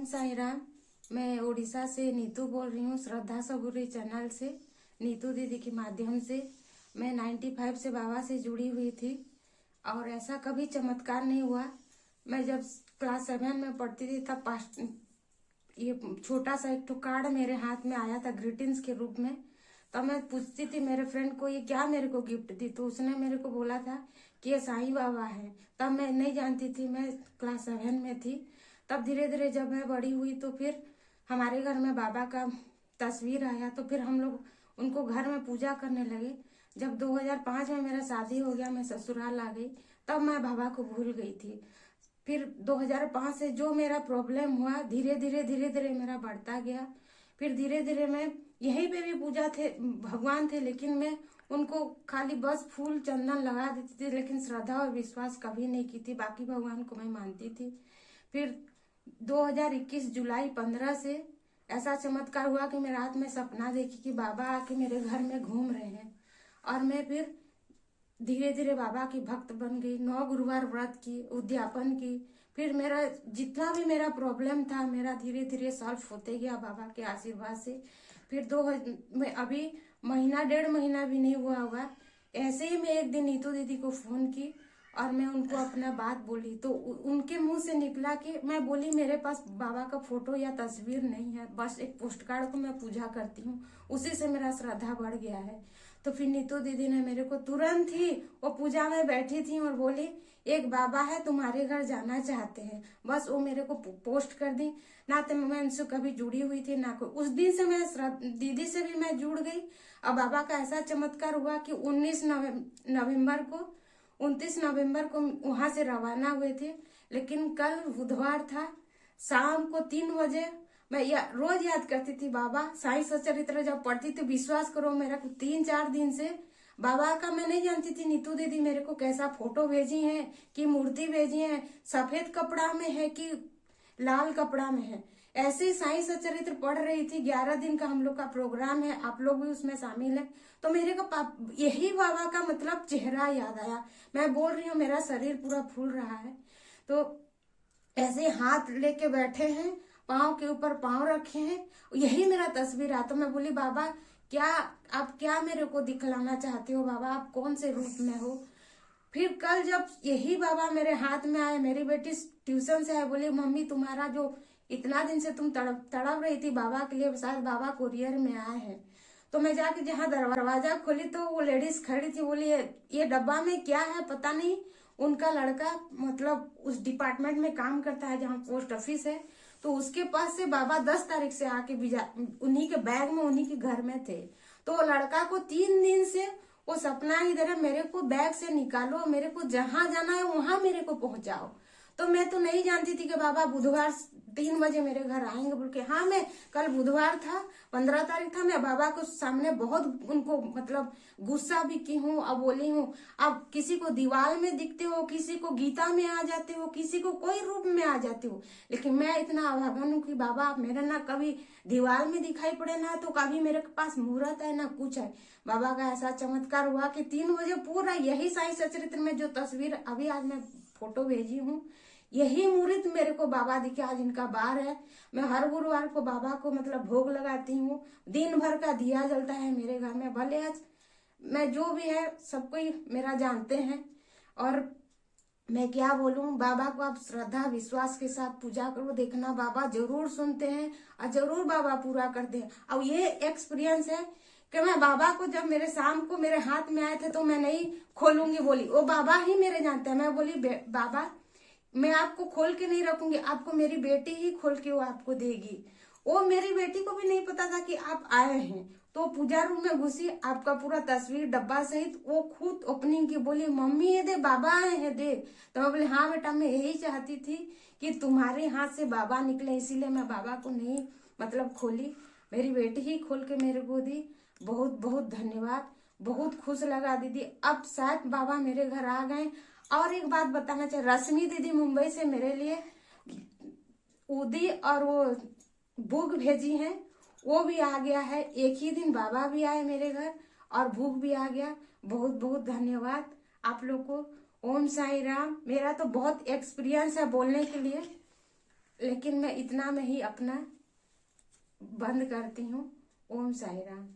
ओम साई राम। मैं उड़ीसा से नीतू बोल रही हूँ, श्रद्धा सबूरी चैनल से, नीतू दीदी के माध्यम से। मैं 95 से बाबा से जुड़ी हुई थी और ऐसा कभी चमत्कार नहीं हुआ। मैं जब क्लास 7 में पढ़ती थी तब ये छोटा सा एक कार्ड मेरे हाथ में आया था ग्रीटिंग्स के रूप में। तब मैं पूछती थी मेरे फ्रेंड को ये क्या मेरे को गिफ्ट दी, तो उसने मेरे को बोला था कि ये साईं बाबा है। तब मैं नहीं जानती थी, मैं क्लास 7 में थी। तब धीरे धीरे जब मैं बड़ी हुई तो फिर हमारे घर में बाबा का तस्वीर आया, तो फिर हम लोग उनको घर में पूजा करने लगे। जब 2005 में मेरा शादी हो गया, मैं ससुराल आ गई, तब मैं बाबा को भूल गई थी। फिर 2005 से जो मेरा प्रॉब्लम हुआ, धीरे धीरे मेरा बढ़ता गया। फिर धीरे धीरे मैं यहीं पे भी पूजा थे, भगवान थे, लेकिन मैं उनको खाली बस फूल चंदन लगा देती थी, लेकिन श्रद्धा और विश्वास कभी नहीं की थी। बाकी भगवान को मैं मानती थी। फिर 2021 जुलाई 15 से ऐसा चमत्कार हुआ कि मैं रात में सपना देखी कि बाबा आके मेरे घर में घूम रहे हैं, और मैं फिर धीरे धीरे बाबा की भक्त बन गई। 9 गुरुवार व्रत की, उद्यापन की। फिर मेरा जितना भी मेरा प्रॉब्लम था, मेरा धीरे धीरे सॉल्व होते गया बाबा के आशीर्वाद से। फिर में अभी महीना 1.5 महीना भी नहीं हुआ होगा, ऐसे ही मैं एक दिन नीतू दीदी को फोन की और मैं उनको अपना बात बोली, तो उनके मुंह से निकला कि मैं बोली मेरे पास बाबा का फोटो या तस्वीर नहीं है, बस एक पोस्ट कार्ड को मैं पूजा करती हूँ, उसी से मेरा श्रद्धा बढ़ गया है। तो फिर नीतू दीदी ने मेरे को तुरंत ही, वो पूजा में बैठी थी और बोली एक बाबा है तुम्हारे घर जाना चाहते हैं, बस वो मेरे को पोस्ट कर दी। ना तो मैं उनसे कभी जुड़ी हुई थी ना कोई। उस दिन से मैं दीदी से भी मैं जुड़ गई। अब बाबा का ऐसा चमत्कार हुआ कि 29 नवंबर को वहां से रवाना हुए थे, लेकिन कल बुधवार था, शाम को 3 बजे मैं रोज याद करती थी बाबा। साईं सच्चरित्र जब पढ़ती थी, विश्वास करो मेरा को 3-4 दिन से बाबा का मैं नहीं जानती थी। नीतू दीदी मेरे को कैसा फोटो भेजी है कि मूर्ति भेजी है, सफेद कपड़ा में है कि लाल कपड़ा में है, ऐसे ही साईं सच्चरित्र पढ़ रही थी। 11 दिन का हम लोग का प्रोग्राम है, आप लोग भी उसमें शामिल है। तो मेरे को यही बाबा का मतलब चेहरा याद आया। मैं बोल रही हूँ मेरा शरीर पूरा फूल रहा है। तो ऐसे हाथ लेके बैठे हैं, पाँव के ऊपर पाँव रखे हैं, यही मेरा तस्वीर है। तो मैं बोली बाबा क्या आप क्या मेरे को दिखलाना चाहते हो बाबा, आप कौन से रूप में हो। फिर कल जब यही बाबा मेरे हाथ में आए, मेरी बेटी ट्यूशन से आए, बोली मम्मी तुम्हारा जो इतना दिन से तुम तड़प रही थी बाबा के लिए, शायद बाबा कुरियर में आए हैं। तो मैं जाके जहाँ दरवाजा खोली तो वो लेडीज खड़ी थी, बोली ये डब्बा में क्या है पता नहीं। उनका लड़का मतलब उस डिपार्टमेंट में काम करता है जहाँ पोस्ट ऑफिस है, तो उसके पास से बाबा 10 तारीख से आके उन्हीं के बैग में उन्हीं के घर में थे। तो वो लड़का को 3 दिन से वो सपना ही दे रहा, मेरे को बैग से निकालो, मेरे को जहां जाना है वहां मेरे को पहुंचाओ। तो मैं तो नहीं जानती थी कि बाबा बुधवार 3 बजे मेरे घर आएंगे बोल के। हाँ, मैं कल बुधवार था, 15 तारीख था, मैं बाबा को सामने बहुत उनको मतलब गुस्सा भी की हूँ। अब बोली हूँ अब किसी को दीवार में दिखते हो, किसी को गीता में आ जाते हो, किसी को कोई रूप में आ जाते हो, लेकिन मैं इतना अभागन हूँ कि बाबा आप मेरे ना कभी दीवार में दिखाई पड़े, ना तो कभी मेरे पास मुहूर्त है ना कुछ है। बाबा का ऐसा चमत्कार हुआ कि 3 बजे पूरा यही साईं सच्चरित्र में जो तस्वीर अभी आज मैं फोटो भेजी हूँ, यही मुहूर्त मेरे को बाबा दिखे। आज इनका बार है, मैं हर गुरुवार को बाबा को मतलब भोग लगाती हूँ, दिन भर का दिया जलता है मेरे घर में। भले आज मैं जो भी है सब कोई मेरा जानते हैं, और मैं क्या बोलूं, बाबा को आप श्रद्धा विश्वास के साथ पूजा करो, देखना बाबा जरूर सुनते हैं और जरूर बाबा पूरा करते हैं। और ये एक्सपीरियंस है कि मैं बाबा को जब मेरे शाम को मेरे हाथ में आए थे तो मैं नहीं खोलूंगी बोली, वो बाबा ही मेरे जानते हैं। मैं बोली बाबा मैं आपको खोल के नहीं रखूंगी, आपको मेरी बेटी ही खोल के वो आपको देगी। वो मेरी बेटी को भी नहीं पता था कि आप आए हैं, तो पूजा रूम में घुसी, आपका पूरा तस्वीर डब्बा सहित वो खुद ओपनिंग की, बोली मम्मी ये दे बाबा आए हैं देख। तो मैं बोली हाँ बेटा, मैं यही चाहती थी कि तुम्हारे हाथ से बाबा निकले, इसीलिए मैं बाबा को नहीं मतलब खोली, मेरी बेटी ही खोल के मेरे को दी। बहुत बहुत धन्यवाद, बहुत खुश लगा दीदी। अब शायद बाबा मेरे घर आ गए। और एक बात बताना चाहिए, रश्मि दीदी मुंबई से मेरे लिए उदी और वो बुक भेजी हैं, वो भी आ गया है। एक ही दिन बाबा भी आए मेरे घर और भूख भी आ गया। बहुत बहुत धन्यवाद आप लोग को। ओम साई राम। मेरा तो बहुत एक्सपीरियंस है बोलने के लिए। लेकिन मैं इतना में ही अपना बंद करती हूँ। ओम साई राम।